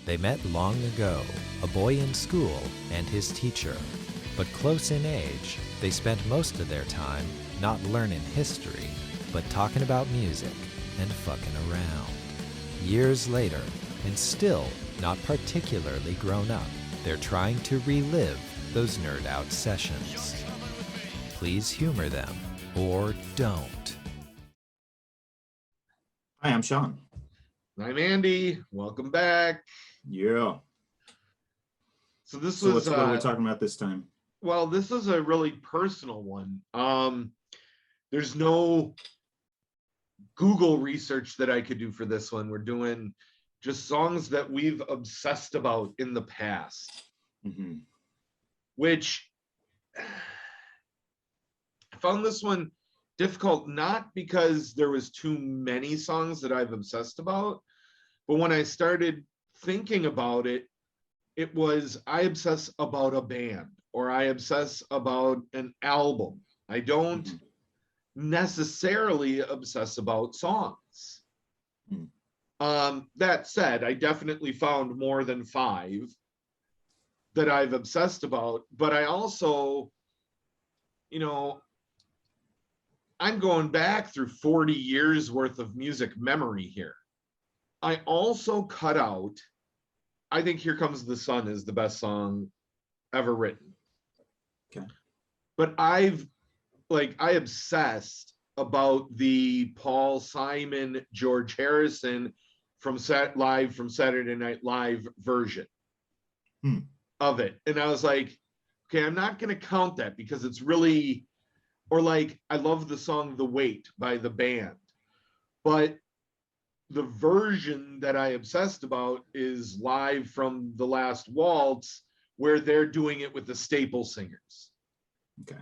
They met long ago, a boy in school and his teacher. But close in age, they spent most of their time not learning history, but talking about music and fucking around. Years later, and still not particularly grown up, they're trying to relive those nerd out sessions. Please humor them, or don't. Hi, I'm Sean. I'm Andy. Welcome back. Yeah. So this So was what are we talking about this time? well, this is a really personal one. There's no Google research that I could do for this one. We're doing just songs that we've obsessed about in the past, which I found this one difficult, not because there was too many songs that I've obsessed about, but when I started thinking about it, it was I obsess about a band or I obsess about an album. I don't necessarily obsess about songs. That said, I definitely found more than 5 that I've obsessed about, but I also, I'm going back through 40 years worth of music memory here. I also cut out, I think Here Comes the Sun is the best song ever written. Okay. But I obsessed about the Paul Simon, George Harrison from Saturday Night Live version of it. And I was like, okay, I'm not going to count that because it's really, or like, I love the song The Weight by the band. But the version that I obsessed about is live from The Last Waltz, where they're doing it with the Staple Singers. Okay.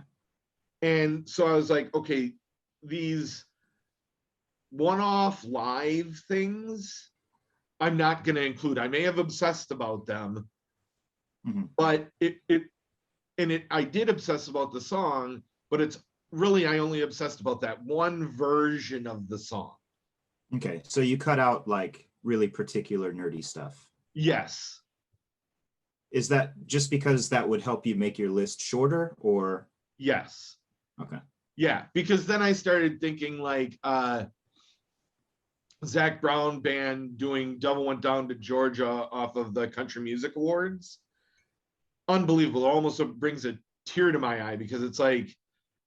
And so I was like, okay, these one-off live things, I'm not going to include. I may have obsessed about them, but I did obsess about the song, but it's really, I only obsessed about that one version of the song. Okay, so you cut out like really particular nerdy stuff. Yes. Is that just because that would help you make your list shorter, or? Yes. Okay. Yeah, because then I started thinking like Zac Brown band doing Devil Went Down to Georgia off of the Country Music Awards. Unbelievable. It almost brings a tear to my eye because it's like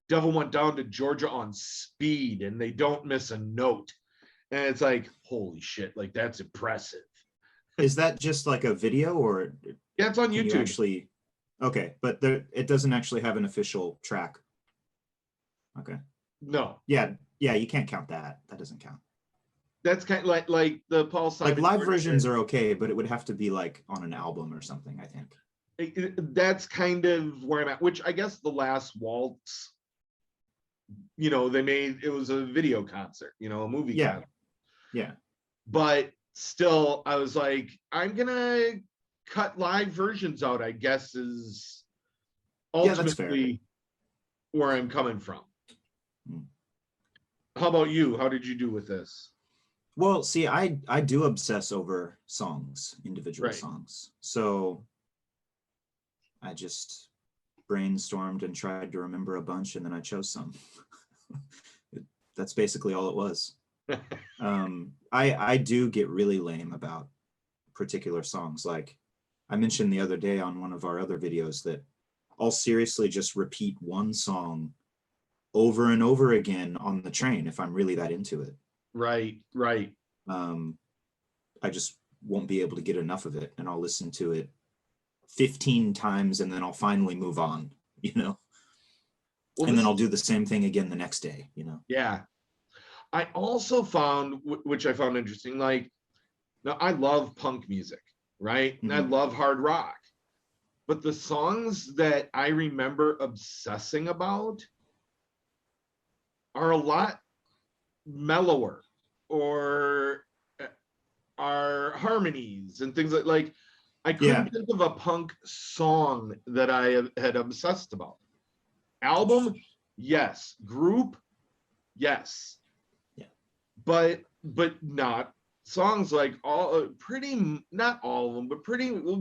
Devil Went Down to Georgia on speed and they don't miss a note. And it's like, holy shit, like that's impressive. Is that just like a video, or? Yeah, it's on YouTube. Actually, okay, but it doesn't actually have an official track. Okay. No. Yeah, you can't count that. That doesn't count. That's kind of like the Paul Simon. Like live versions are okay, but it would have to be like on an album or something, I think. That's kind of where I'm at, which I guess The Last Waltz, they made, it was a video concert, a movie concert. Yeah. But still, I was like, I'm going to cut live versions out, I guess, is ultimately where I'm coming from. How about you? How did you do with this? Well, see, I do obsess over songs, individual songs. So I just brainstormed and tried to remember a bunch, and then I chose some. That's basically all it was. I do get really lame about particular songs. Like I mentioned the other day on one of our other videos that I'll seriously just repeat one song over and over again on the train if I'm really that into it. Right. I just won't be able to get enough of it, and I'll listen to it 15 times and then I'll finally move on, Well, and then I'll do the same thing again the next day, Yeah. I also found, which I found interesting, like, now I love punk music, right? And I love hard rock. But the songs that I remember obsessing about are a lot mellower or are harmonies and things like I couldn't think of a punk song that I had obsessed about. Album, yes. Group, yes. Yeah. But not songs, like not all of them, but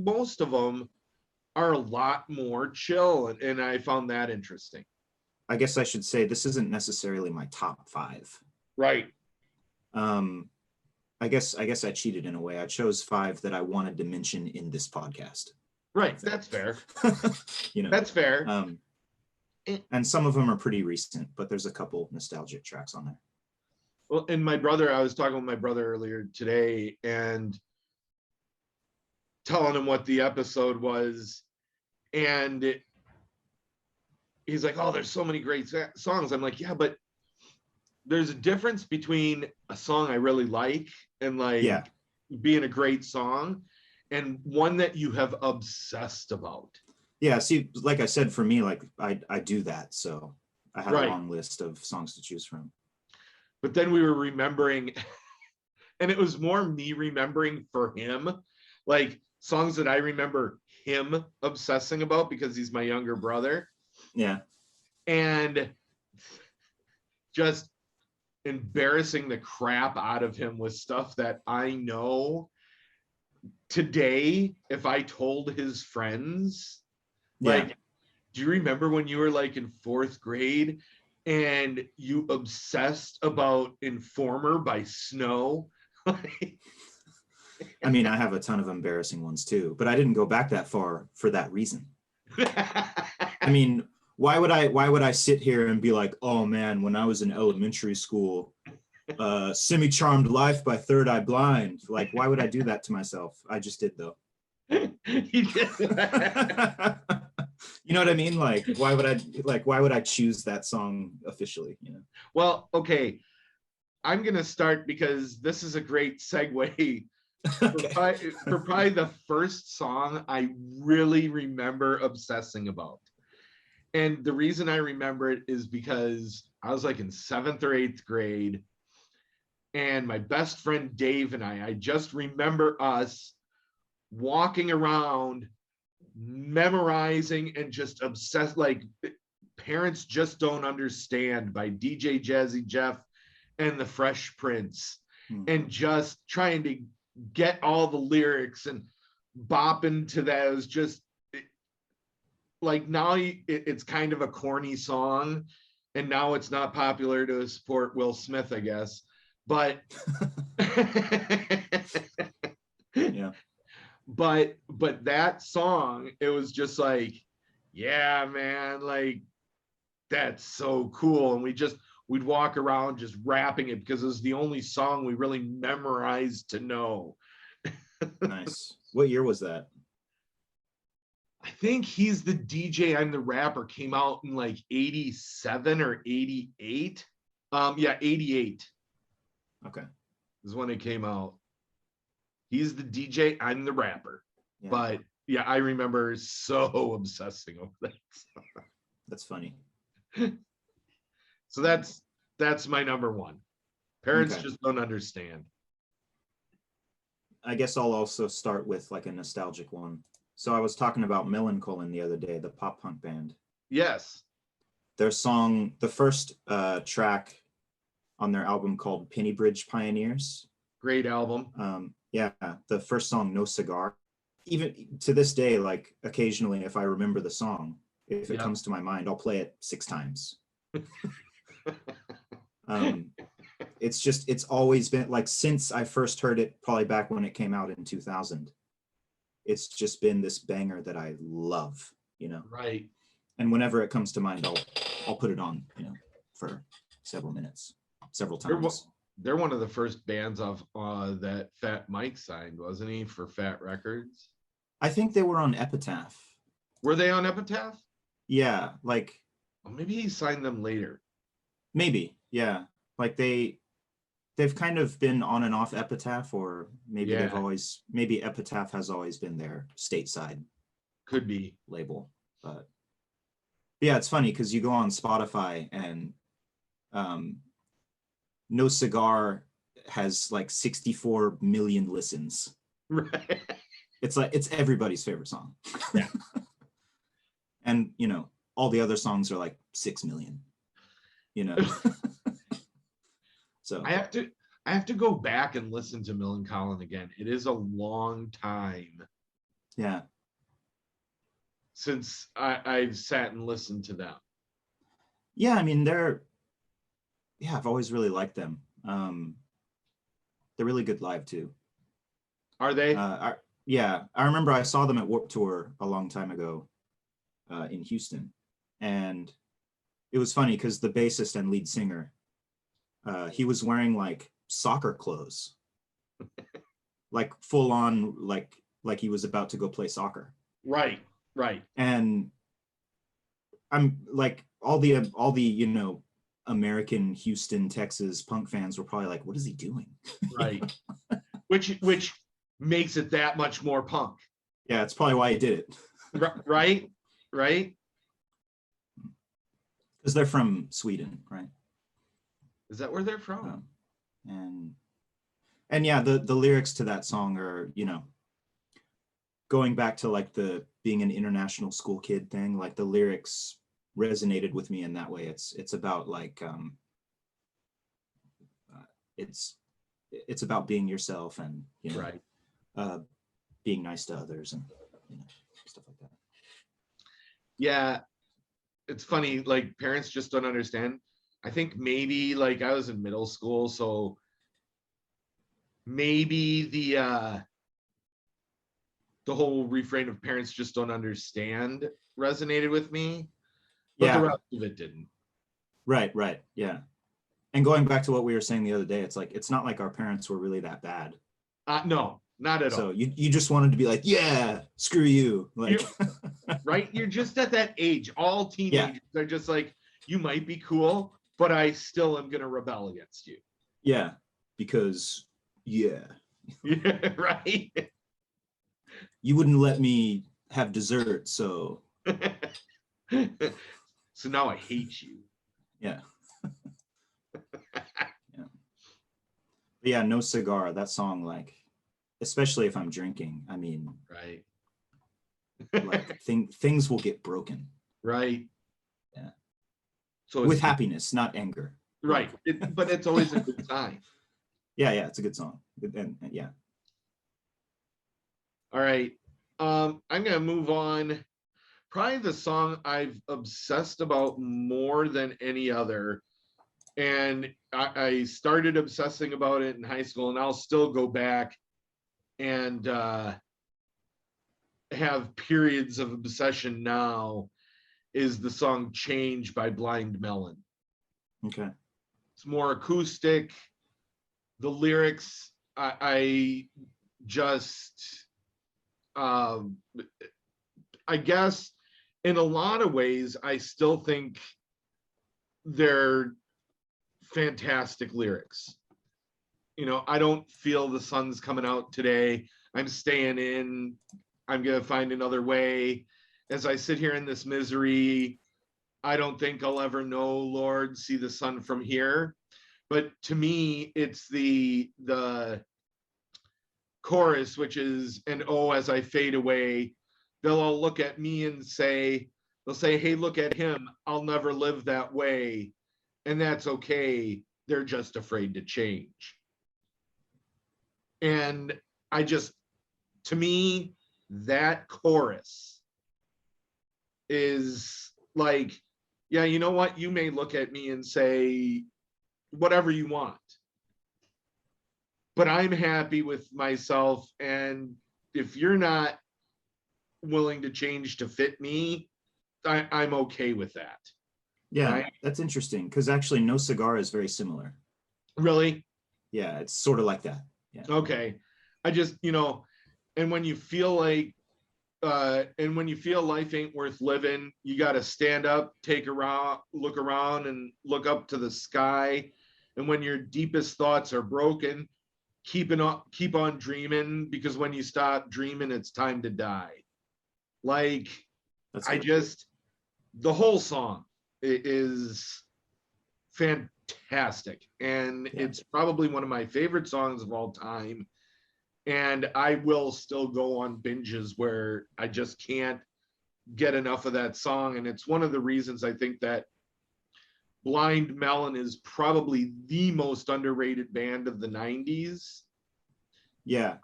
most of them are a lot more chill, and I found that interesting. I guess I should say this isn't necessarily my top 5. Right. I guess I cheated in a way. I chose 5 that I wanted to mention in this podcast. Right. That's fair. That's fair. And some of them are pretty recent, but there's a couple nostalgic tracks on there. Well, and I was talking with my brother earlier today and telling him what the episode was, and he's like, "Oh, there's so many great songs." I'm like, "Yeah, but there's a difference between a song I really like and being a great song, and one that you have obsessed about." Yeah, see, like I said, for me, like I do that, so I had a long list of songs to choose from. But then we were remembering, and it was more me remembering for him, like songs that I remember him obsessing about because he's my younger brother. Yeah. And just embarrassing the crap out of him with stuff that I know today, if I told his friends, like, do you remember when you were like in 4th grade and you obsessed about Informer by Snow? I mean, I have a ton of embarrassing ones too, but I didn't go back that far for that reason. I mean, why would I sit here and be like, oh man, when I was in elementary school, Semi-Charmed Life by Third Eye Blind. Like, why would I do that to myself? I just did though. You did. You know what I mean? Like, why would I choose that song officially? You know? Well, okay. I'm gonna start because this is a great segue. Okay. For probably the first song I really remember obsessing about. And the reason I remember it is because I was like in 7th or 8th grade, and my best friend Dave and I just remember us walking around memorizing and just obsessed, like Parents Just Don't Understand by DJ Jazzy Jeff and the Fresh Prince, and just trying to get all the lyrics and bopping to that. It was just like, now it's kind of a corny song, and now it's not popular to support Will Smith, I guess, but yeah. But that song, it was just like, yeah, man, like that's so cool. And we'd walk around just rapping it because it was the only song we really memorized to know. Nice. What year was that? I think He's the DJ, I'm the Rapper came out in like 87 or 88. 88. Okay. Is when it came out. He's the DJ, I'm the Rapper. Yeah. But yeah, I remember so obsessing over that song. That's funny. So that's my number one. Parents Just Don't Understand. I guess I'll also start with like a nostalgic one. So I was talking about Millencolin the other day, the pop punk band. Yes. Their song, the first track on their album called Penny Bridge Pioneers. Great album. Yeah, the first song, No Cigar. Even to this day, like occasionally if I remember the song, if it comes to my mind, I'll play it 6 times. It's always been like, since I first heard it, probably back when it came out in 2000, it's just been this banger that I love, you know? Right. And whenever it comes to mind, I'll put it on, you know, for several minutes, several times. They're one of the first bands of that Fat Mike signed, wasn't he, for Fat Records? I think they were on Epitaph. Were they on Epitaph? Yeah, like. Well, maybe he signed them later. Maybe, yeah. Like they've kind of been on and off Epitaph, or maybe maybe Epitaph has always been their stateside. Could be. Label, but yeah, it's funny because you go on Spotify and No Cigar has like 64 million listens. Right. It's like, it's everybody's favorite song. Yeah. And, you know, all the other songs are like 6 million, you know. So I I have to go back and listen to Millencolin again. It is a long time. Yeah. Since I've sat and listened to them. Yeah, I mean, I've always really liked them. They're really good live too. Are they? Yeah, I remember I saw them at Warped Tour a long time ago in Houston. And it was funny because the bassist and lead singer, he was wearing like soccer clothes, like full on, like he was about to go play soccer. Right. And I'm like, all the American Houston, Texas punk fans were probably like, what is he doing? Right. which makes it that much more punk. Yeah, it's probably why he did it. Right. Because they're from Sweden, right? Is that where they're from? And yeah, the lyrics to that song are, going back to like the being an international school kid thing, like the lyrics resonated with me in that way. It's about like it's about being yourself and right. Being nice to others and stuff like that. Yeah, it's funny, like parents just don't understand. I think maybe like I was in middle school, so maybe the whole refrain of parents just don't understand resonated with me, but the rest of it didn't. Right, yeah. And going back to what we were saying the other day, it's like, it's not like our parents were really that bad. No, not at all. So you just wanted to be like, yeah, screw you. Like, right? You're just at that age. All teenagers are just like, you might be cool, but I still am going to rebel against you. Yeah, because yeah, right. You wouldn't let me have dessert, so so now I hate you. Yeah. Yeah, No Cigar, that song, like, especially if I'm drinking, I mean, right. Like things will get broken. Right. Yeah. So with happiness, not anger. Right. But it's always a good time. Yeah, it's a good song. And yeah. All right. I'm gonna move on. Probably the song I've obsessed about more than any other. And I started obsessing about it in high school, and I'll still go back and have periods of obsession now, is the song Change by Blind Melon. Okay. It's more acoustic. The lyrics, I just, I guess in a lot of ways, I still think they're fantastic lyrics. I don't feel the sun's coming out today. I'm staying in. I'm going to find another way. As I sit here in this misery, I don't think I'll ever know, Lord, see the sun from here. But to me, it's the chorus, which is, and oh, as I fade away, they'll all look at me and they'll say, hey, look at him. I'll never live that way. And that's okay. They're just afraid to change. And to me, that chorus is like, yeah, you know what? You may look at me and say whatever you want, but I'm happy with myself. And if you're not willing to change to fit me, I'm okay with that. Yeah, right? That's interesting, because actually No Cigar is very similar. Really? Yeah, it's sort of like that. Yeah. Okay. I just, and when you feel like, and when you feel life ain't worth living, you got to stand up, look around and look up to the sky. And when your deepest thoughts are broken, keep on dreaming, because when you stop dreaming, it's time to die. Like, the whole song is fantastic. And it's probably one of my favorite songs of all time. And I will still go on binges where I just can't get enough of that song. And it's one of the reasons I think that Blind Melon is probably the most underrated band of the 90s. Yeah.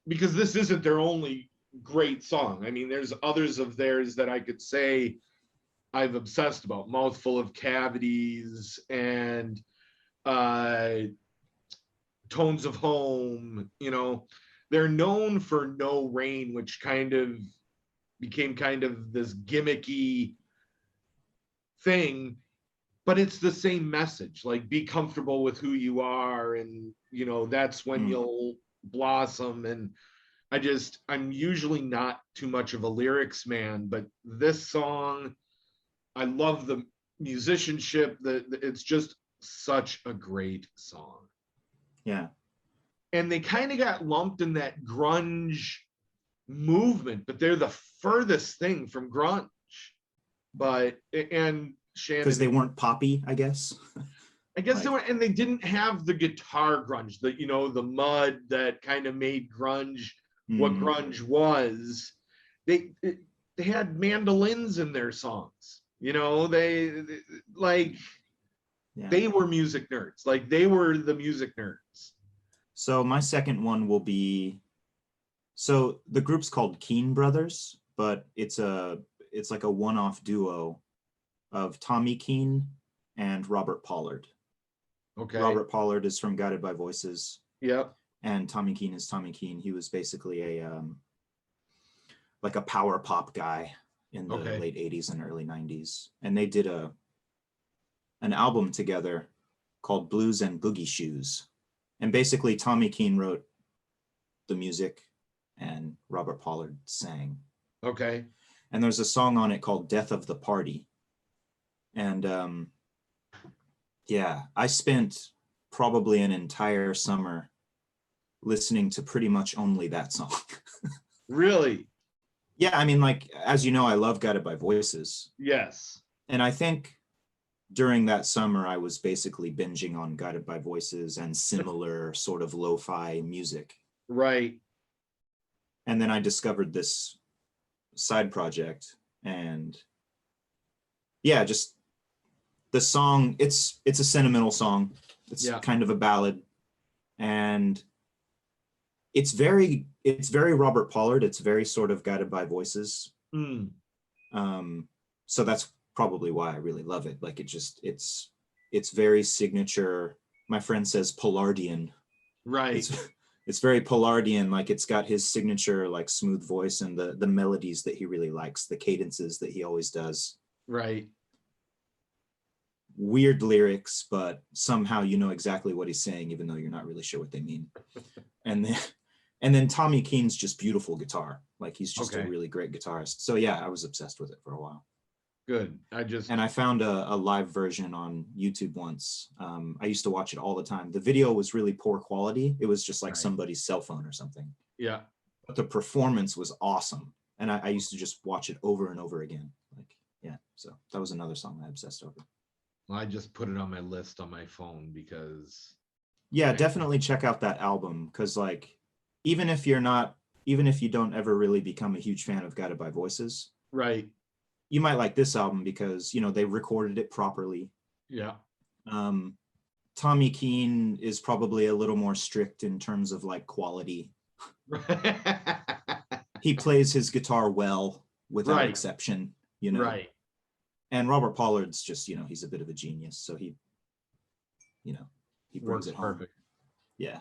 Because this isn't their only great song. I mean, there's others of theirs that I could say I've obsessed about. Mouthful of Cavities and Tones of Home. You know, they're known for No Rain, which kind of became kind of this gimmicky thing, but it's the same message. Like, be comfortable with who you are, and you know, that's when you'll blossom. And I'm usually not too much of a lyrics man, but this song, I love the musicianship. It's just such a great song. Yeah. And they kind of got lumped in that grunge movement, but they're the furthest thing from grunge. But, and Shannon, because they weren't poppy, I guess. I guess they were, and they didn't have the guitar grunge, the, you know, the mud that kind of made grunge what grunge was. They had mandolins in their songs. You know, they like, they were music nerds. Like, they were the music nerds. So my second one will be, so the group's called Keane Brothers, but it's like a one-off duo of Tommy Keane and Robert Pollard. Okay. Robert Pollard is from Guided by Voices. Yep. And Tommy Keane is Tommy Keane. He was basically a like a power pop guy in the late 80s and early 90s. And they did an album together called Blues and Boogie Shoes. And basically Tommy Keane wrote the music and Robert Pollard sang. Okay. And there's a song on it called Death of the Party. And yeah, I spent probably an entire summer listening to pretty much only that song. Really? Yeah, I mean, like, as you know, I love Guided by Voices. Yes. And I think during that summer, I was basically binging on Guided by Voices and similar sort of lo-fi music. Right. And then I discovered this side project, and yeah, just the song, it's a sentimental song. It's kind of a ballad, and it's very Robert Pollard. It's very sort of Guided by Voices. So that's probably why I really love it. Like, it's very signature. My friend says Pollardian. Right. It's very Pollardian. Like, it's got his signature, like, smooth voice and the melodies that he really likes, the cadences that he always does. Right. Weird lyrics, but somehow you know exactly what he's saying, even though you're not really sure what they mean. And then Tommy Keane's just beautiful guitar. Like, he's just a really great guitarist. So yeah, I was obsessed with it for a while. Good. And I found a live version on YouTube once. I used to watch it all the time. The video was really poor quality. It was just like somebody's cell phone or something. Yeah. But the performance was awesome. And I used to just watch it over and over again. Like, yeah. So that was another song I obsessed over. Well, I just put it on my list on my phone because. Yeah, definitely check out that album. Because, like, even if you don't ever really become a huge fan of Guided by Voices. Right. You might like this album because, you know, they recorded it properly. Yeah. Tommy Keane is probably a little more strict in terms of, like, quality. He plays his guitar well without exception, you know. Right. And Robert Pollard's just, you know, he's a bit of a genius, so he brings it home. Perfect. Yeah.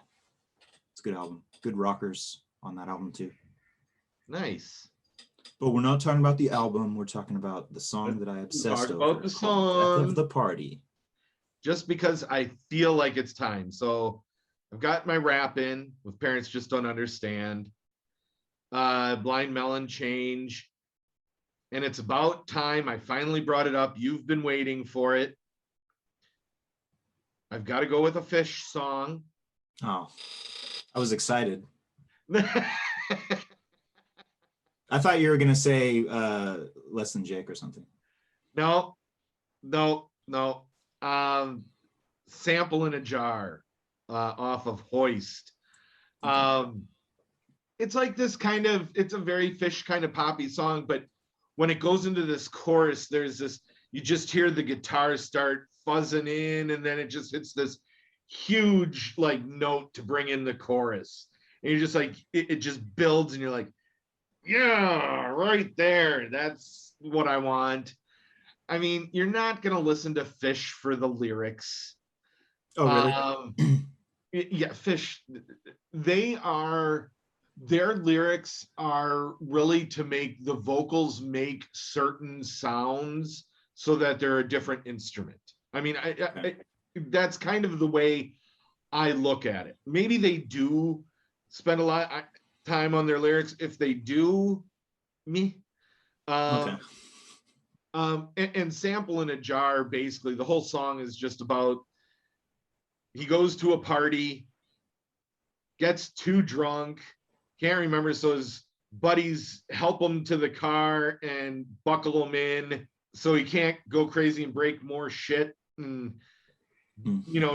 It's a good album. Good rockers on that album too. Nice. But we're not talking about the album. We're talking about the song that I obsessed over. About the song. Death of the Party. Just because I feel like it's time. So I've got my rap in with Parents Just Don't Understand. Blind Melon Change. And it's about time I finally brought it up. You've been waiting for it. I've got to go with a Fish song. Oh, I was excited. I thought you were going to say Less Than Jake or something. No. Sample in a Jar off of Hoist. It's like this kind of, it's a very Fish kind of poppy song, but when it goes into this chorus, there's this, you just hear the guitar start fuzzing in, and then it just hits this huge like note to bring in the chorus. And you're just like, it just builds, and you're like, yeah, right there. That's what I want. I mean, you're not gonna listen to Fish for the lyrics. Oh, really? Yeah, Fish, their lyrics are really to make the vocals make certain sounds so that they're a different instrument. I mean, that's kind of the way I look at it. Maybe they do spend a lot of time on their lyrics. If they do, me. Okay. And Sample in a Jar, basically, the whole song is just about he goes to a party, gets too drunk, can't remember, so his buddies help him to the car and buckle him in so he can't go crazy and break more shit and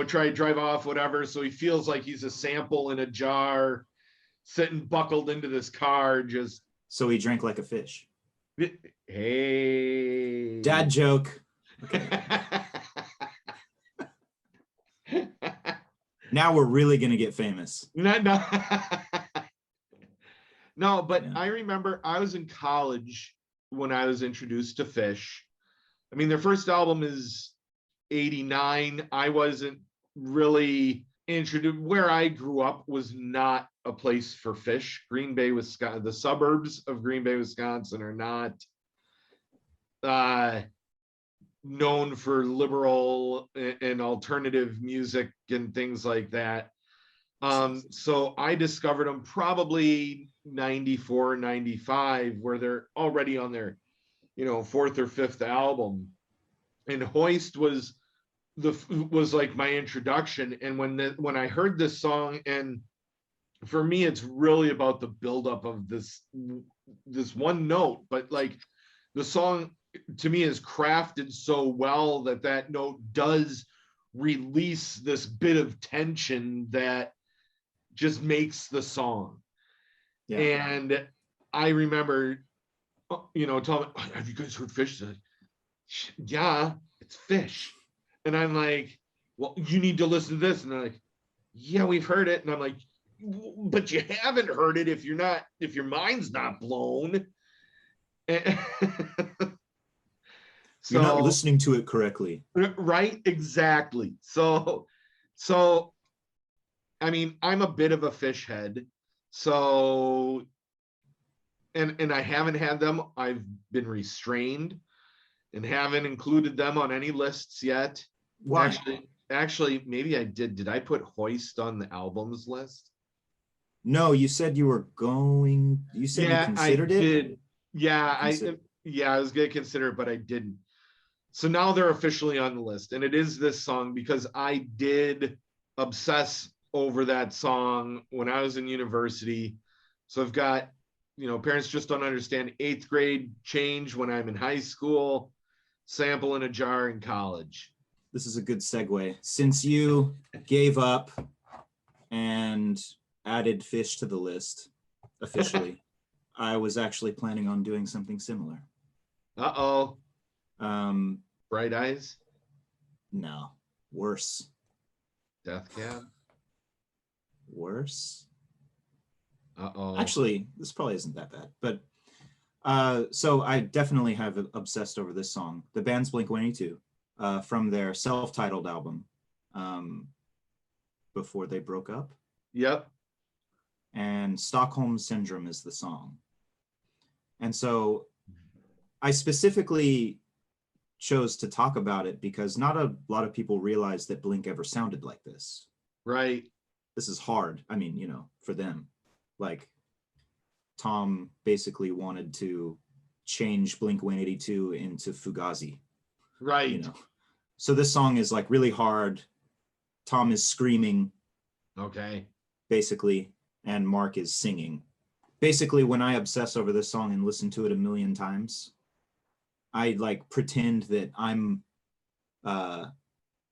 try to drive off, whatever. So he feels like he's a sample in a jar sitting buckled into this car. Just so he drank like a fish. Hey, dad joke. Okay. Now we're really gonna get famous. No, but yeah. I remember I was in college when I was introduced to Fish. I mean, their first album is 89. I wasn't really introduced. Where I grew up was not a place for Fish. Green Bay, Wisconsin, the suburbs of Green Bay, Wisconsin are not known for liberal and alternative music and things like that. So I discovered them probably 94, 95, where they're already on their, fourth or fifth album. And Hoist was like my introduction. And when I heard this song, and for me, it's really about the buildup of this one note, but like the song to me is crafted so well that note does release this bit of tension that just makes the song. Yeah. And I remember, telling me, have you guys heard Fish? Like, yeah, it's Fish. And I'm like, well, you need to listen to this. And they're like, yeah, we've heard it. And I'm like, but you haven't heard it if your mind's not blown. You're not listening to it correctly. Right? Exactly. So I mean, I'm a bit of a Fish head. So and I haven't had them. I've been restrained and haven't included them on any lists yet. Why? Actually, maybe I did. Did I put Hoist on the albums list? No, you said you were going. You said you considered it. Did. Yeah, I was gonna consider it, but I didn't. So now they're officially on the list, and it is this song because I did obsess over that song when I was in university. So I've got, parents just don't understand 8th grade change when I'm in high school, Sample in a Jar in college. This is a good segue. Since you gave up and added Fish to the list officially, I was actually planning on doing something similar. Uh-oh. Bright Eyes? No. Worse. Death Cab? Worse. Uh-oh. Actually, this probably isn't that bad, but so I definitely have obsessed over this song. The band's Blink-182, from their self-titled album, before they broke up. Yep. And Stockholm Syndrome is the song. And so I specifically chose to talk about it because not a lot of people realize that Blink ever sounded like this. Right. This is hard. I mean, for them. Like, Tom basically wanted to change Blink-182 into Fugazi. Right. So this song is like really hard. Tom is screaming. Okay. Basically, and Mark is singing. Basically, when I obsess over this song and listen to it a million times, I like pretend that I'm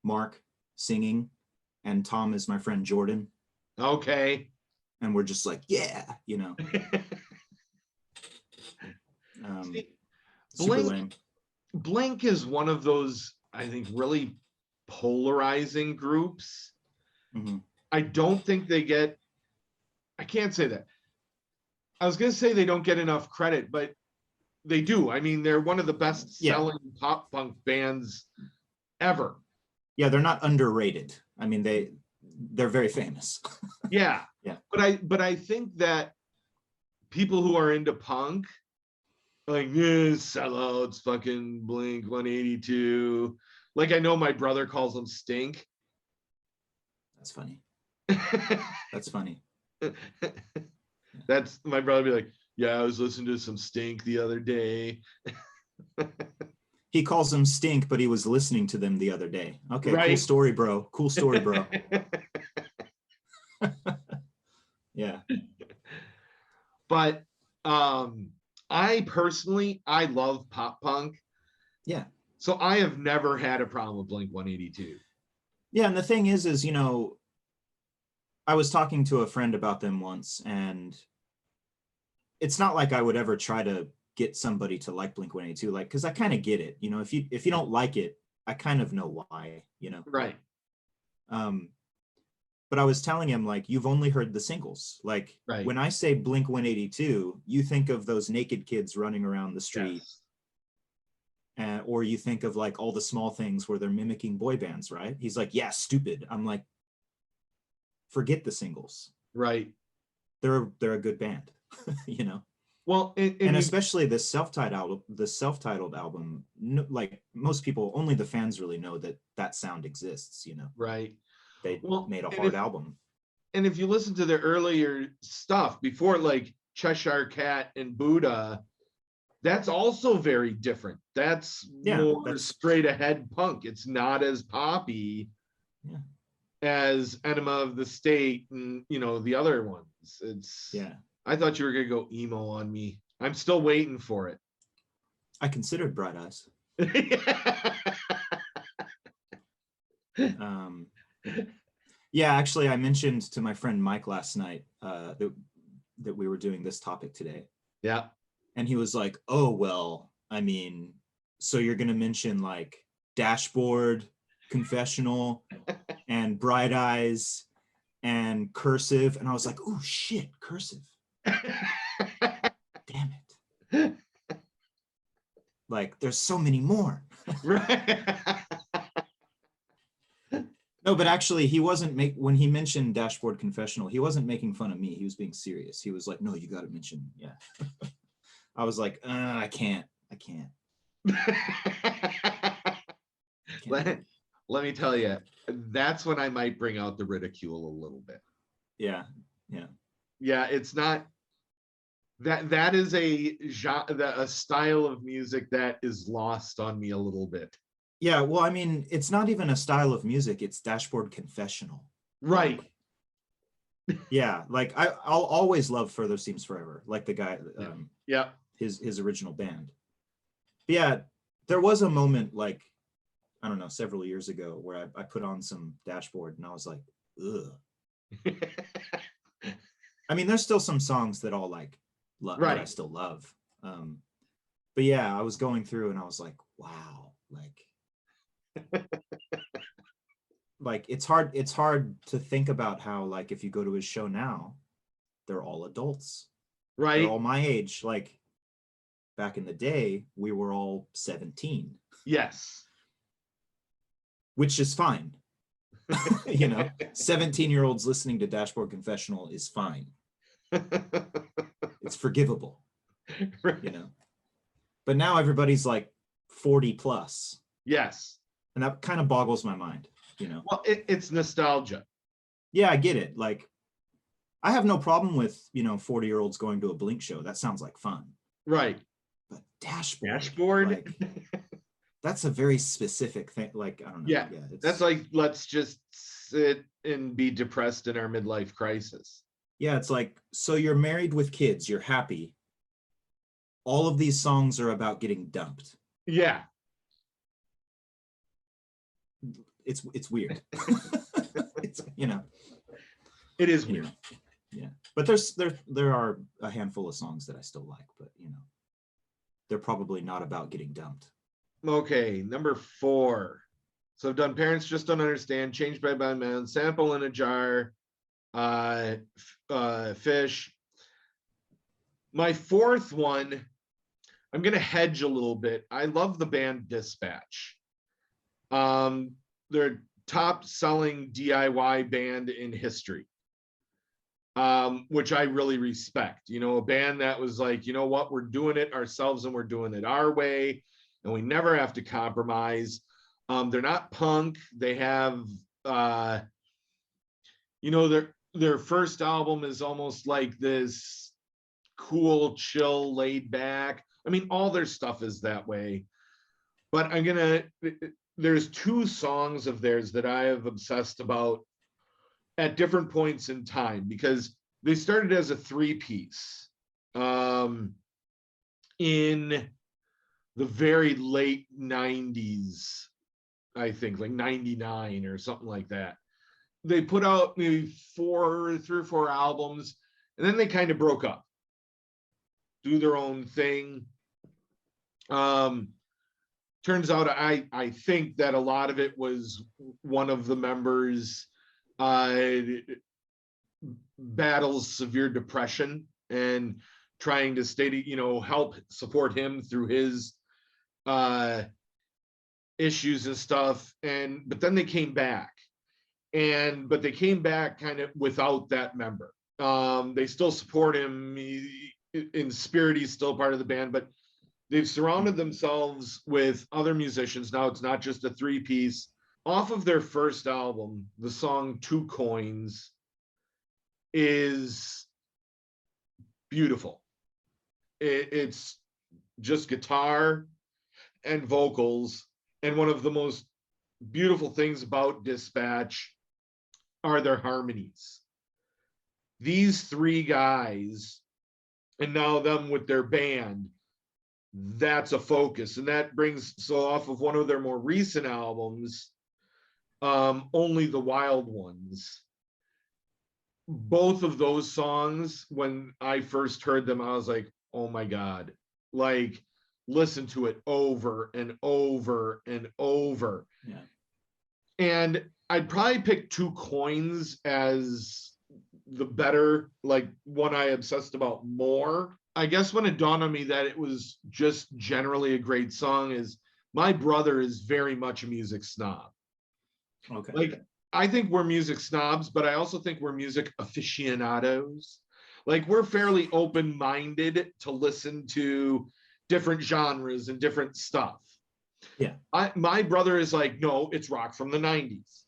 Mark singing and Tom is my friend Jordan. Okay. And we're just like, yeah, Blink is one of those, I think, really polarizing groups. Mhm. I don't think they get, I can't say that. I was going to say they don't get enough credit, but they do. I mean, they're one of the best selling pop punk bands ever. Yeah, they're not underrated. I mean, they're very famous. Yeah. Yeah. But I think that people who are into punk, like, yeah, sellouts, fucking Blink 182. Like, I know my brother calls them stink. That's funny. That's funny. That's my brother be like, yeah, I was listening to some stink the other day. He calls them stink, but he was listening to them the other day. Okay, Right. cool story, bro. Cool story, bro. Yeah. But I personally, I love pop punk. Yeah. So I have never had a problem with Blink 182. Yeah, and the thing is, you know, I was talking to a friend about them once, and it's not like I would ever try to get somebody to like Blink 182, like, because I kind of get it. You know, if you don't like it, I kind of know why, you know. Right. But I was telling him, like, you've only heard the singles. Like, Right. when I say Blink 182, you think of those naked kids running around the street. Yes. Or you think of like all the small things where they're mimicking boy bands, right? He's like, yeah, stupid. I'm like, forget the singles. Right. They're a good band, you know. Well, and especially this self-titled album, no, like most people, only the fans really know that sound exists, you know. Right. They made a hard album. And if you listen to the earlier stuff before, like Cheshire Cat and Buddha, that's also very different. That's more straight ahead punk. It's not as poppy as Enema of the State and, you know, the other ones. It's I thought you were gonna go emo on me. I'm still waiting for it. I considered Bright Eyes. Yeah, actually, I mentioned to my friend Mike last night that we were doing this topic today. Yeah. And he was like, oh, well, I mean, so you're going to mention like Dashboard, Confessional, and Bright Eyes, and Cursive. And I was like, oh, shit, Cursive. Damn it. Like, there's so many more. No, but actually, he wasn't when he mentioned Dashboard Confessional, he wasn't making fun of me. He was being serious. He was like, no, you got to mention, I was like, I can't. Let me tell you, that's when I might bring out the ridicule a little bit. Yeah. It's not that is a style of music that is lost on me a little bit. Yeah, well, I mean, it's not even a style of music. It's Dashboard Confessional. Right. Yeah, like I'll always love Further Seems Forever, like the guy. His original band. But yeah, there was a moment, like, I don't know, several years ago where I put on some Dashboard and I was like, ugh. I mean, there's still some songs that I'll like love, that I still love. But yeah, I was going through and I was like, wow, like it's hard to think about how, like, if you go to his show now, they're all adults. Right. They're all my age. Like, back in the day, we were all 17. Yes. Which is fine. You know, 17-year-olds listening to Dashboard Confessional is fine. It's forgivable. You know. But now everybody's like 40 plus. Yes. And that kind of boggles my mind, you know. Well, it's nostalgia. Yeah, I get it. Like, I have no problem with, you know, 40-year-olds going to a Blink show. That sounds like fun. Right. But Dashboard. Like, that's a very specific thing. Like, I don't know. Yeah, that's like, let's just sit and be depressed in our midlife crisis. Yeah, it's like, so you're married with kids, you're happy. All of these songs are about getting dumped. Yeah. It's weird. It's, you know. It is weird. Yeah. But there are a handful of songs that I still like, but, you know, they're probably not about getting dumped. Okay, number 4. So I've done Parents Just Don't Understand, Changed by My Man, Sample in a Jar, Fish. My fourth one, I'm going to hedge a little bit. I love the band Dispatch. They're top selling DIY band in history, which I really respect. You know, a band that was like, you know what, we're doing it ourselves and we're doing it our way, and we never have to compromise. They're not punk. They have, you know, their first album is almost like this cool, chill, laid back. I mean, all their stuff is that way. But there's two songs of theirs that I have obsessed about at different points in time, because they started as a three-piece in the very late 90s, I think, like 99 or something like that. They put out maybe 3 or 4 albums, and then they kind of broke up, do their own thing. Turns out I think that a lot of it was one of the members battles severe depression and trying to help support him through his issues and stuff. But then they came back, but they came back kind of without that member. They still support him. In spirit, he's still part of the band, but they've surrounded themselves with other musicians. Now it's not just a three-piece. Off of their first album, the song 2 Coins is beautiful. It's just guitar and vocals. And one of the most beautiful things about Dispatch are their harmonies. These 3 guys, and now them with their band, that's a focus. And that brings, so off of one of their more recent albums, Only the Wild Ones, both of those songs, when I first heard them, I was like, oh my God, like, listen to it over and over and over. Yeah. And I'd probably pick 2 Coins as the better, like, one I obsessed about more. I guess when it dawned on me that it was just generally a great song is my brother is very much a music snob. Okay. Like, I think we're music snobs, but I also think we're music aficionados. Like, we're fairly open-minded to listen to different genres and different stuff. Yeah. My brother is like, no, it's rock from the 90s.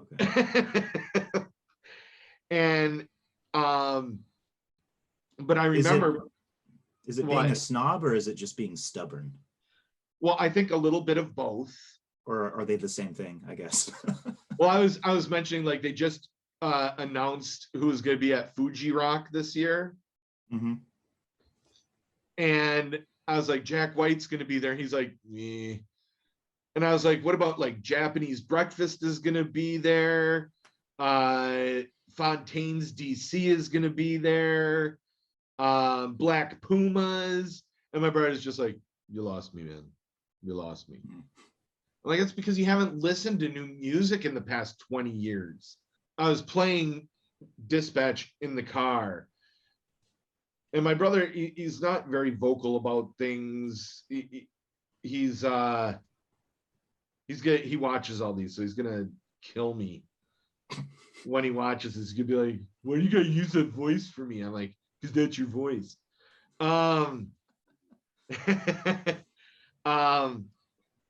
Okay. And but I remember, is it being a snob, or is it just being stubborn? Well, I think a little bit of both. Or are they the same thing, I guess? Well, I was mentioning, like, they just announced who's going to be at Fuji Rock this year. Mm-hmm. And I was like, Jack White's going to be there. He's like, meh. And I was like, what about, like, Japanese Breakfast is going to be there? Fontaine's DC is going to be there. Black Pumas. And my brother's just like, you lost me, man. You lost me. Mm-hmm. Like, it's because you haven't listened to new music in the past 20 years. I was playing Dispatch in the car, and my brother, he's not very vocal about things. He watches all these, so he's gonna kill me when he watches this. He's gonna be like, "Why you gotta use that voice for me?" I'm like, "Because that's your voice."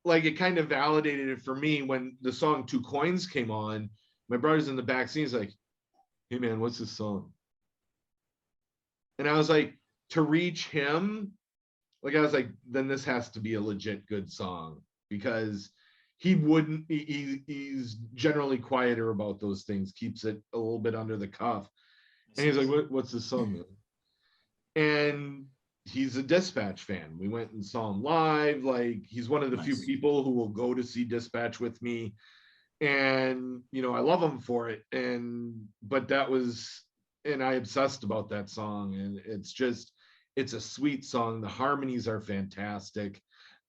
Like, it kind of validated it for me when the song 2 Coins came on. My brother's in the back seat. He's like, hey man, what's this song? And I was like, to reach him, like, I was like, then this has to be a legit good song, because he's generally quieter about those things, keeps it a little bit under the cuff. And he's like, what's this song, man? And he's a Dispatch fan. We went and saw him live. Like, he's one of the few people who will go to see Dispatch with me. And, you know, I love him for it. But I obsessed about that song. And it's a sweet song. The harmonies are fantastic.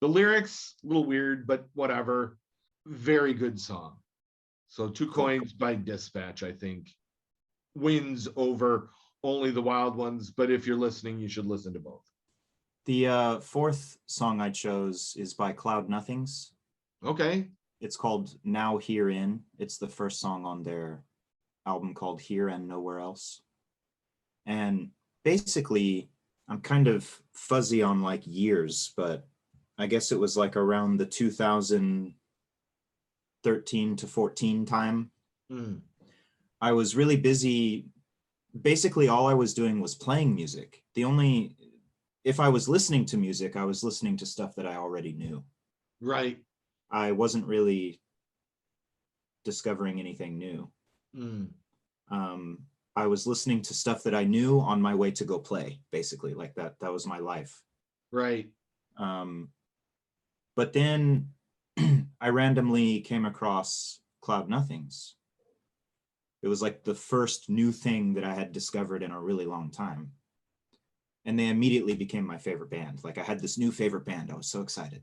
The lyrics, a little weird, but whatever. Very good song. So Two Coins by Dispatch, I think, wins over Only the Wild Ones. But if you're listening, you should listen to both. The fourth song I chose is by Cloud Nothings. Okay. It's called Now Herein. It's the first song on their album called Here and Nowhere Else. And basically, I'm kind of fuzzy on like years, but I guess it was like around the 2013 to 14 time. I was really busy. Basically, all I was doing was playing music. If I was listening to music, I was listening to stuff that I already knew. Right. I wasn't really discovering anything new. I was listening to stuff that I knew on my way to go play, basically. Like that was my life. Right. But then I randomly came across Cloud Nothings. It was like the first new thing that I had discovered in a really long time. And they immediately became my favorite band. Like I had this new favorite band. I was so excited.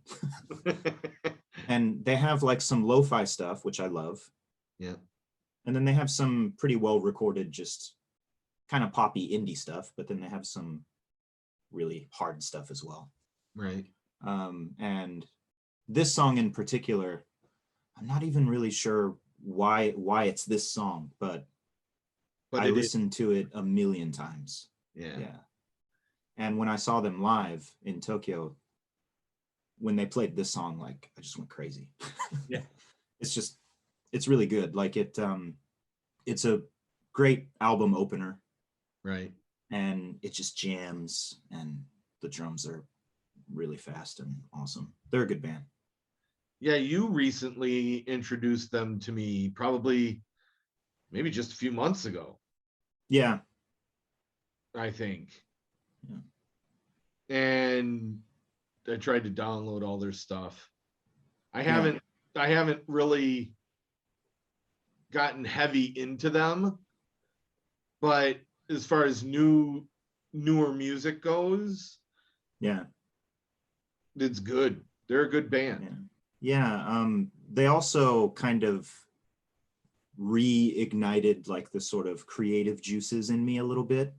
And they have like some lo-fi stuff, which I love. Yeah. And then they have some pretty well recorded, just kind of poppy indie stuff, but then they have some really hard stuff as well. Right. And this song in particular, I'm not even really sure why it's this song, but I listened to it a million times. Yeah. And when I saw them live in Tokyo, when they played this song, like I just went crazy. Yeah. It's really good. Like it's a great album opener. Right. And it just jams, and the drums are really fast and awesome. They're a good band. Yeah, you recently introduced them to me, probably maybe just a few months ago. Yeah. I think. Yeah. And I tried to download all their stuff. I haven't really gotten heavy into them, but as far as newer music goes, yeah, it's good. They're a good band. Yeah. They also kind of reignited like the sort of creative juices in me a little bit,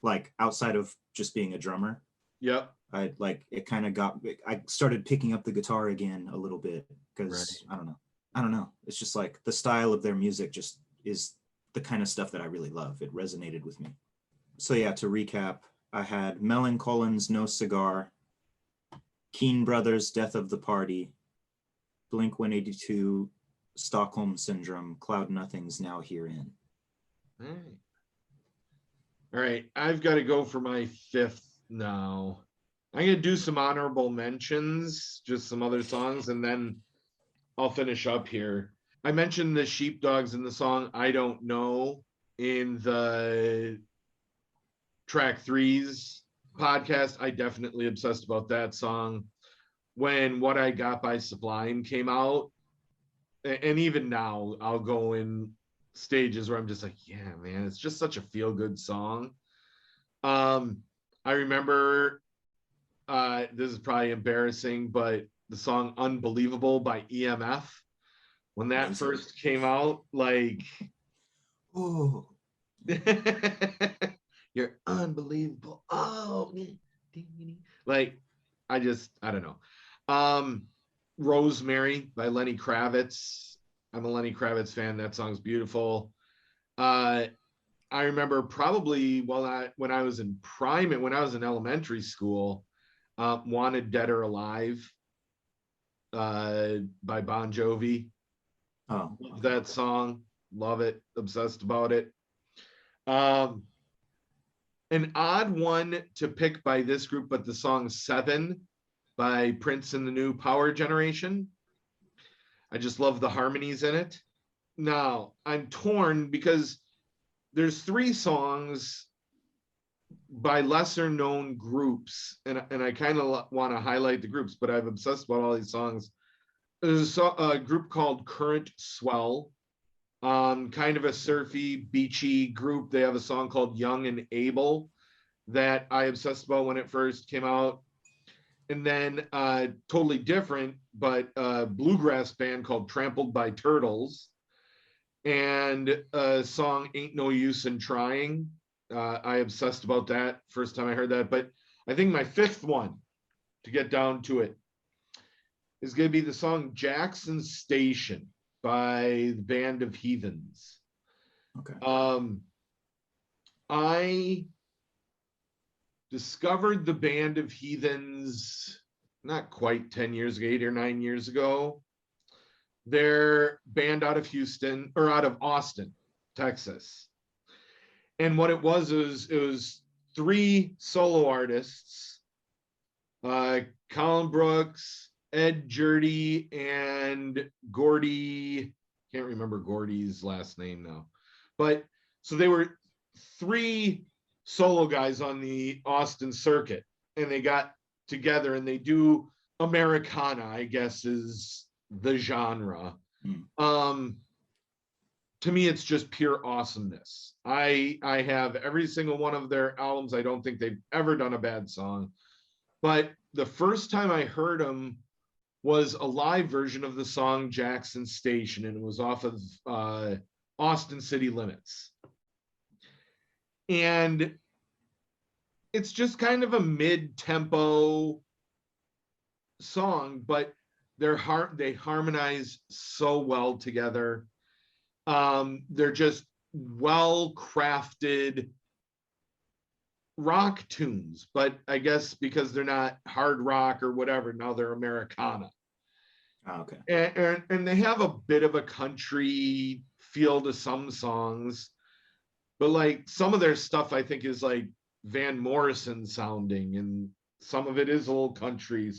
like outside of just being a drummer. Yep. I started picking up the guitar again a little bit because I don't know. It's just like the style of their music just is the kind of stuff that I really love. It resonated with me. So yeah, to recap, I had Meloncolin's No Cigar, Keen Brothers' Death of the Party, Blink-182, Stockholm Syndrome, Cloud Nothings, Now Herein. All right. I've got to go for my fifth now. I'm going to do some honorable mentions, just some other songs, and then I'll finish up here. I mentioned the Sheepdogs in the song I Don't Know in the Track 3's podcast. I definitely obsessed about that song. When What I Got by Sublime came out, and even now, I'll go in stages where I'm just like, yeah, man, it's just such a feel-good song. I remember, this is probably embarrassing, but the song Unbelievable by EMF, when that first came out, like, oh, you're unbelievable. Oh, like, I don't know. Rosemary by Lenny Kravitz. I'm a Lenny Kravitz fan. That song's beautiful. I remember probably when I was in elementary school, Wanted Dead or Alive by Bon Jovi. Oh, love that song. Love it. Obsessed about it. An odd one to pick by this group, but the song Seven by Prince and the New Power Generation. I just love the harmonies in it. Now, I'm torn because there's 3 songs by lesser known groups, and I kind of want to highlight the groups, but I'm obsessed about all these songs. There's a group called Current Swell, kind of a surfy, beachy group. They have a song called Young and Able that I obsessed about when it first came out. and then totally different, but a bluegrass band called Trampled by Turtles, and a song Ain't No Use in Trying. I obsessed about that first time I heard that, but I think my fifth one, to get down to it, is going to be the song Jackson Station by the Band of Heathens. Okay. I discovered the Band of Heathens not quite 10 years ago, 8 or 9 years ago. They're band out of Houston, or out of Austin, Texas. And what it was 3 solo artists, Colin Brooks, Ed Jurdy, and Gordy. Can't remember Gordy's last name now. But so they were 3 solo guys on the Austin circuit, and they got together and they do Americana, I guess is the genre. To me, it's just pure awesomeness. I have every single one of their albums. I don't think they've ever done a bad song, but the first time I heard them was a live version of the song Jackson Station, and it was off of Austin City Limits. And it's just kind of a mid-tempo song, but they harmonize so well together. They're just well-crafted rock tunes, but I guess because they're not hard rock or whatever, now they're Americana. Oh, okay. And they have a bit of a country feel to some songs, but like some of their stuff I think is like Van Morrison sounding, and some of it is a little country.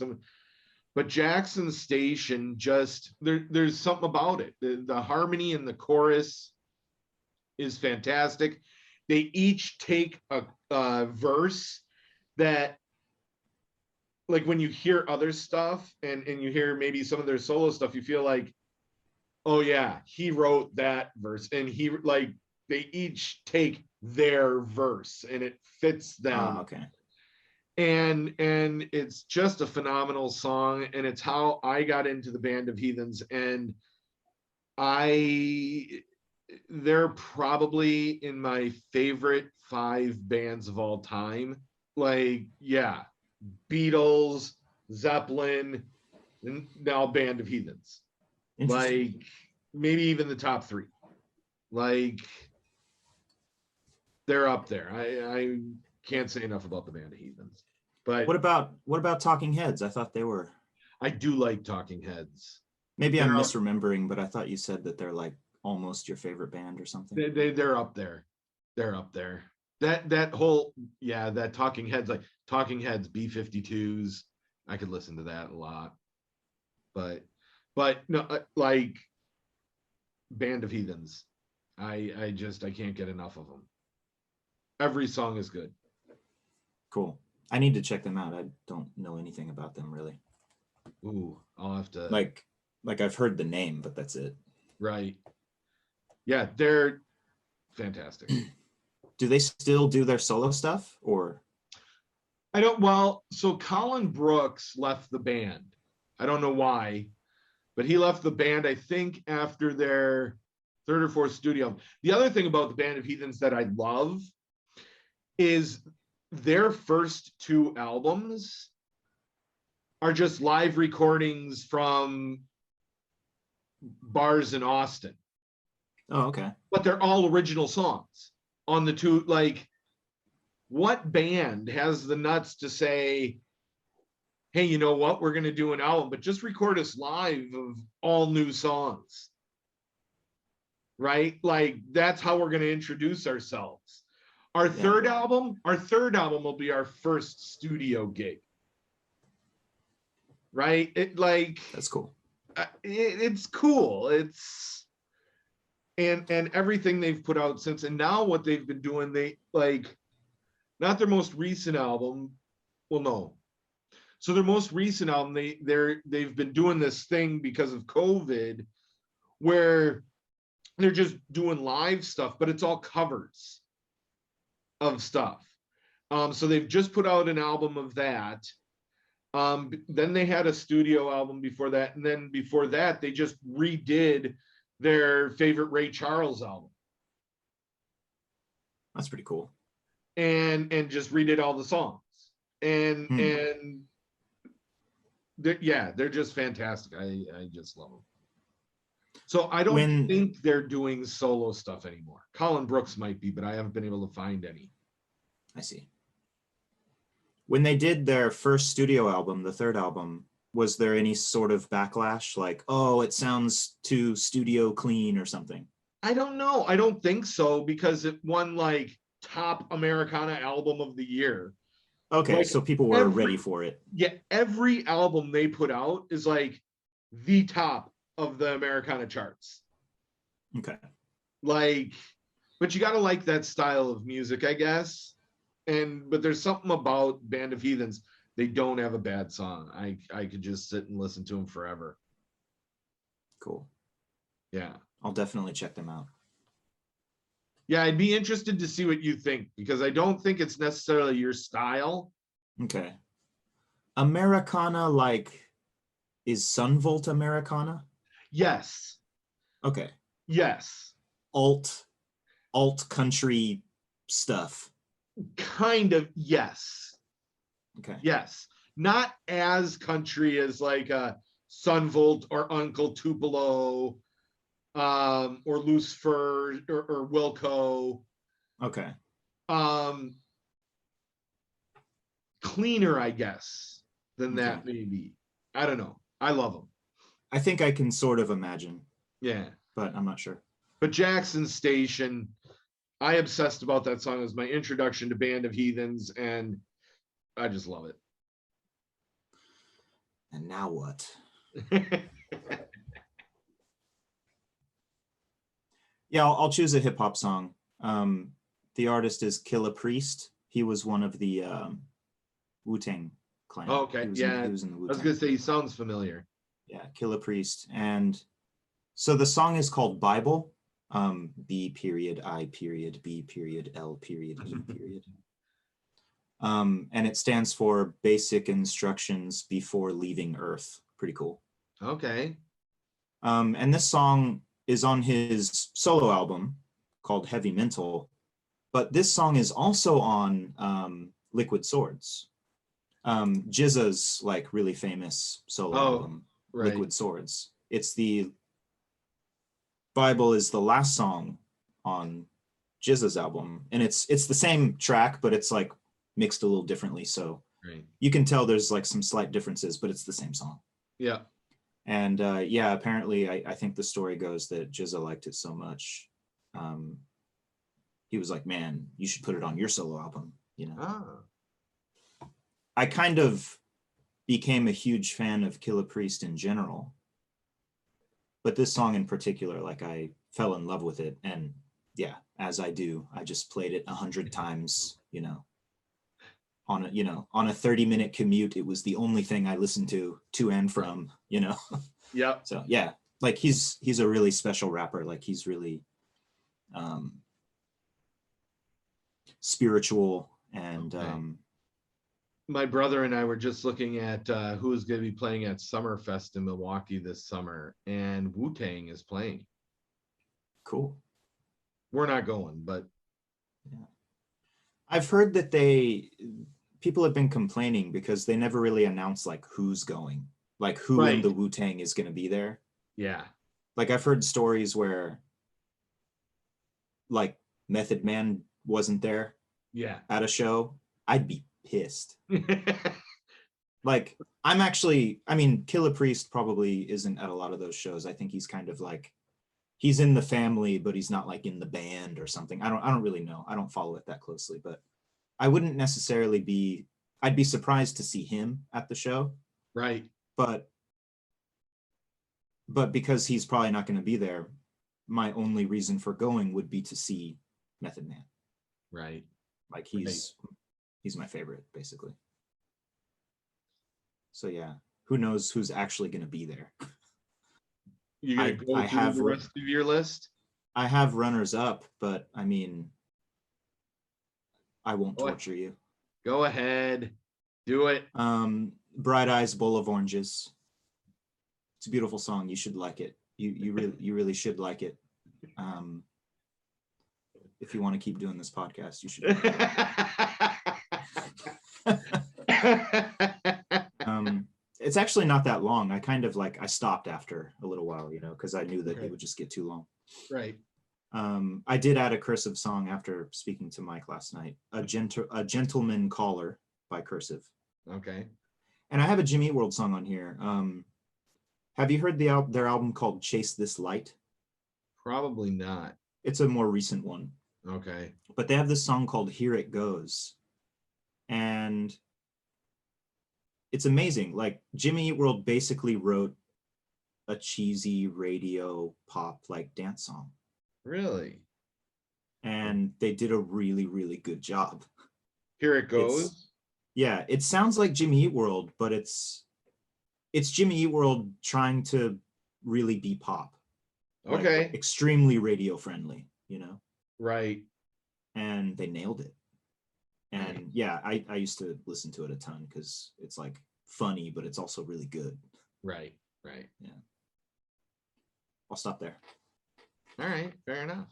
But Jackson Station, just there's something about it. The harmony in the chorus is fantastic. They each take a verse that, like when you hear other stuff and you hear maybe some of their solo stuff, you feel like, oh yeah, he wrote that verse, and they each take their verse and it fits them. Okay. And it's just a phenomenal song, and it's how I got into the Band of Heathens, and they're probably in my favorite 5 bands of all time. Like, yeah, Beatles, Zeppelin, and now Band of Heathens. Like maybe even the top 3. Like they're up there. I can't say enough about the Band of Heathens. But what about Talking Heads? I thought they were. I do like Talking Heads. Maybe I'm misremembering, but I thought you said that they're like almost your favorite band or something. They're up there. They're up there. That whole, yeah, that Talking Heads, like Talking Heads, B-52s, I could listen to that a lot. But no, like Band of Heathens, I can't get enough of them. Every song is good. Cool. I need to check them out. I don't know anything about them really. Ooh, I'll have to. Like I've heard the name, but that's it. Right. Yeah, they're fantastic. Do they still do their solo stuff, or? So Colin Brooks left the band. I don't know why, but he left the band, I think, after their 3rd or 4th studio. The other thing about the Band of Heathens that I love is their first 2 albums are just live recordings from bars in Austin. Oh, okay. But they're all original songs on the 2. Like, what band has the nuts to say, hey, you know what? We're going to do an album, but just record us live of all new songs. Right? Like, that's how we're going to introduce ourselves. Our third album will be our first studio gig. Right? That's cool. It's cool. It's and everything they've put out since, and now what they've been doing, they not their most recent album. Well, no. So their most recent album, they've been doing this thing because of COVID, where they're just doing live stuff, but it's all covers of stuff. So they've just put out an album of that, Then they had a studio album before that, and then before that, they just redid their favorite Ray Charles album. That's pretty cool. And just redid all the songs. And they're just fantastic. I just love them. So I don't think they're doing solo stuff anymore. Colin Brooks might be, but I haven't been able to find any. I see. When they did their first studio album, the third album, was there any sort of backlash? Like, oh, it sounds too studio clean or something? I don't know. I don't think so, because it won like top Americana album of the year. Okay, like so people were ready for it. Yeah, every album they put out is like the top of the Americana charts. Okay. Like, but you got to like that style of music, I guess. But there's something about Band of Heathens. They don't have a bad song. I could just sit and listen to them forever. Cool. Yeah. I'll definitely check them out. Yeah, I'd be interested to see what you think, because I don't think it's necessarily your style. Okay. Americana, like, is Sunvolt Americana? Yes. Okay. Yes. Alt country stuff. Kind of, yes. Okay. Yes. Not as country as like Sunvolt or Uncle Tupelo, or Lucifer or Wilco. Okay. Cleaner, I guess, than that maybe. I don't know. I love them. I think I can sort of imagine. Yeah. But I'm not sure. But Jackson Station, I obsessed about that song as my introduction to Band of Heathens, and I just love it. And now what? Yeah, I'll choose a hip hop song. The artist is Killah Priest. He was one of the Wu-Tang Clan. Oh, okay, yeah. He was in the Wu-Tang. I was gonna say he sounds familiar. Yeah, Killah Priest. And so the song is called Bible. B period I period B period L period E period. And it stands for Basic Instructions Before Leaving Earth. Pretty cool. Okay. And this song is on his solo album called Heavy Mental, but this song is also on Liquid Swords. GZA's like really famous solo album, right. Liquid Swords. It's the Bible is the last song on GZA's album, and it's the same track, but it's like mixed a little differently. So you can tell there's like some slight differences, but it's the same song. Yeah. And yeah, apparently I think the story goes that GZA liked it so much. He was like, man, you should put it on your solo album, you know? Ah. I kind of became a huge fan of Killah Priest in general, but this song in particular, like I fell in love with it. And yeah, as I do, I just played it 100 times, you know, on a 30-minute commute. It was the only thing I listened to and from, you know? Yeah. So yeah, like he's a really special rapper. Like he's really spiritual and my brother and I were just looking at who's going to be playing at Summerfest in Milwaukee this summer, and Wu-Tang is playing. Cool. We're not going, but yeah. I've heard that people have been complaining because they never really announced like who's going, like who in the Wu-Tang is going to be there. Yeah. Like I've heard stories where like Method Man wasn't there. Yeah. At a show. I'd be pissed. Like I mean, Killah Priest probably isn't at a lot of those shows. I think he's kind of like, he's in the family, but he's not like in the band or something. I don't really know. I don't follow it that closely, but I wouldn't necessarily I'd be surprised to see him at the show. Right. But because he's probably not going to be there, my only reason for going would be to see Method Man. Right. Like he's my favorite, basically. So yeah, who knows who's actually going to be there? You're going to go through the rest of your list? I have runners up, but I mean, I won't torture you. Go ahead. Do it. Bright Eyes, Bowl of Oranges. It's a beautiful song. You should like it. You really should like it. If you want to keep doing this podcast, you should. It's actually not that long. I kind of I stopped after a little while, because I knew that it would just get too long. Right. I did add a Cursive song after speaking to Mike last night. A Gentleman Caller by Cursive. Okay. And I have a Jimmy Eat World song on here. Have you heard their album called Chase This Light? Probably not. It's a more recent one. Okay. But they have this song called Here It Goes. And it's amazing. Jimmy Eat World basically wrote a cheesy radio pop dance song. Really? And they did a really, really good job. Here It Goes? Yeah, it sounds like Jimmy Eat World, but it's Jimmy Eat World trying to really be pop. Okay. Extremely radio friendly, Right. And they nailed it. And yeah, I used to listen to it a ton because it's funny, but it's also really good. Right. Right. Yeah. I'll stop there. All right. Fair enough.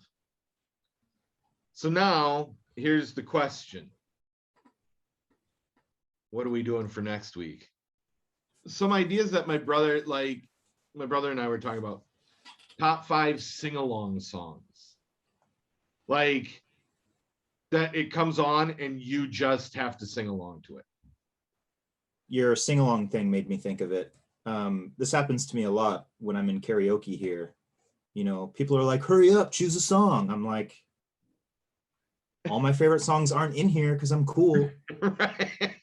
So now here's the question. What are we doing for next week? Some ideas that my brother and I were talking about. Top 5 sing-along songs. That it comes on and you just have to sing along to it. Your sing-along thing made me think of it. This happens to me a lot when I'm in karaoke here. People are like, hurry up, choose a song. I'm like, all my favorite songs aren't in here because I'm cool. Right.